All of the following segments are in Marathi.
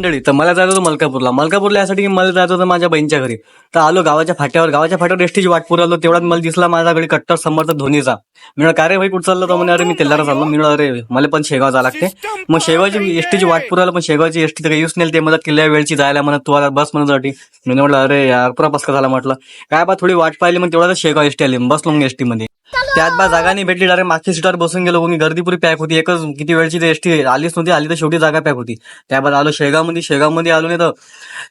मंडळी, तर मला जायचं होतं मलकापूरला यासाठी की मला जायचं होतं माझ्या बहिणीच्या घरी. तर आलो गावाच्या फाट्यावर एसटीची वाट पुरं आलो. तेवढ्यात मला दिसला माझ्याकडे कट्टर समर्थक धोनीचा. मी म्हणलं, का रे भाई कुठं चाललो? तो म्हणे, अरे मी तेल्लारा चाललो. मी म्हणलं, अरे मला पण शेगाव जावं लागते. मग शेगावची एसटीची वाट पुरं आलो, पण शेगावची एसटी तर काही येऊच नाही. ते मला किल्ल्या वेळची जायला म्हणत, तू आता बस म्हणत. मी म्हटलं, अरे यार पुरा पस्का झाला म्हटलं. काय बा थोडी वाट पाहिली, मग तेवढ्याच शेगाव एसटी आली. बसलो मग एसटी मध्ये. त्यात बा जागा नाही भेटली. डायरेक्ट मागच्या सीटावर बसून गेलो. कोणी गर्दी पुरी पॅक होती. एकच किती वेळची एसटी आलीच नव्हती. आली तर शेवटी जागा पॅक होती. त्याबाद आलो शेगावमध्ये आलो नाही तर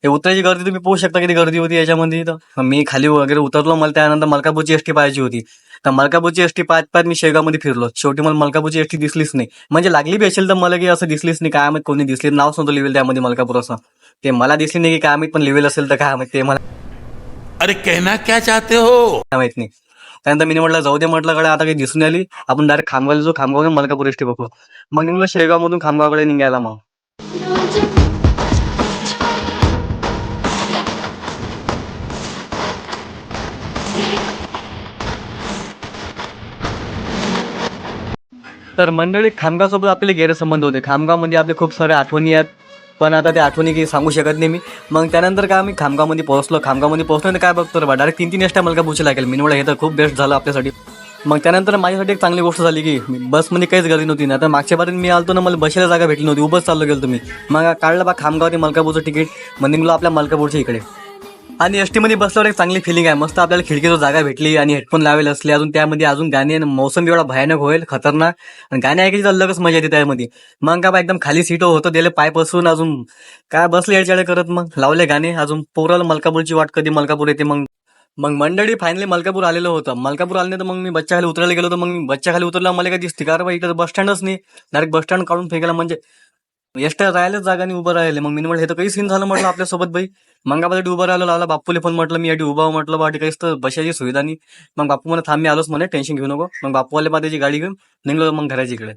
हे उतरायची गर्दी तुम्ही पोहू शकता किती गर्दी होती याच्यामध्ये. तर मी खाली वगैरे उतरलो. मला त्यानंतर मलकापूरची एसटी पाहायची होती. तर मलकापूरची एसटी पाहत मी शेगावमध्ये फिरलो. शेवटी मला मलकापूरची एसटी दिसलीच नाही. म्हणजे लागली बी असेल तर मला की असं दिसलीच नाही. काय माहित कोणी दिसली, नाव नव्हतं लिहिलं त्यामध्ये मलकापूर असं. ते मला दिसली नाही की काय माहित, पण लिहिलं असेल तर काय माहित ते मला अरे कहना क्या चाहते हो? काय माहित नाही. त्यानंतर मी म्हटलं जाऊ दे, म्हटलं कडे आता काही दिसून आली, आपण डायरेक्ट खामगावला जो खामगाव मलकापूर एसटी बघू. मग निघलो शेगावमधून खामगावकडे निघायला. मग तर मंडळी, खामगावसोबत आपले गैरसंबंध होते. खामगावमध्ये आपले खूप सारे आठवणी आहेत, पण आता त्या आठवणी काही सांगू शकत नाही मी. मग त्यानंतर काय आम्ही खामगावमध्ये पोहोचलो तर काय बघतो रे बा, डायरेक्ट 3-3 एसट्या मलकापूरची लागेल. मी म्हणलं हे तर खूप बेस्ट झालं आपल्यासाठी. मग त्यानंतर माझ्यासाठी एक चांगली गोष्ट झाली की बसमध्ये काहीच गर्दी नव्हती. ना तर मागच्या बारीत मी आलतो ना, मला बसायला जागा भेटली नव्हती. उभंच चाललो गेलो तुम्ही. मग काढलं बा खामगाव ते मलकापूरचं तिकीट. मग निघलो आपल्या मलकापूरच्या इकडे. आणि एसटीमध्ये बसल्यावर एक चांगली फिलिंग आहे. मस्त आपल्याला खिडकीवर जागा भेटली आणि हेडफोन लावेल असले. अजून त्यामध्ये अजून गाणी आणि मोसम एवढा भयानक होईल, खतरनाक. आणि गाणी ऐकायची तर अलगच मजा येते त्यामध्ये. मग काय बा एकदम खाली सीट होतं, दिले पाय पसून अजून काय बसले याच्याकडे करत. मग लावले गाणे. अजून पोराला मलकापूरची वाट कधी मलकापूर येते. मग मग मंडळी फायनली मलकापूर आलेलं होतं. मलकापूर आले तर मग मी बच्चा खाली उतरायला गेलो. तर मग मी बच्चा खाली उतरला, मला काय दिसते का रे बा, इथं बस स्टँडच नाही. डायरेक्ट बस स्टँड काढून फेकायला म्हणजे एसट्या राहिल्याच जागाने उभं राहिले. मग मी म्हटलं हे तर काही सीन झालं म्हटलं आपल्यासोबत बाई. मग आपण उभं राहिलो, लावला बाप्पूले फोन, म्हटलं मी याठी उभा हो, म्हटलं बाटी काहीच तर बसायची सुविधा नाही. मग बाप्पू म्हणे थांब मी आलोच म्हणे, टेन्शन घेऊ नको. मग बाप्पूवाले त्याची गाडी घेऊन निघलो मग घराच्या इकडे.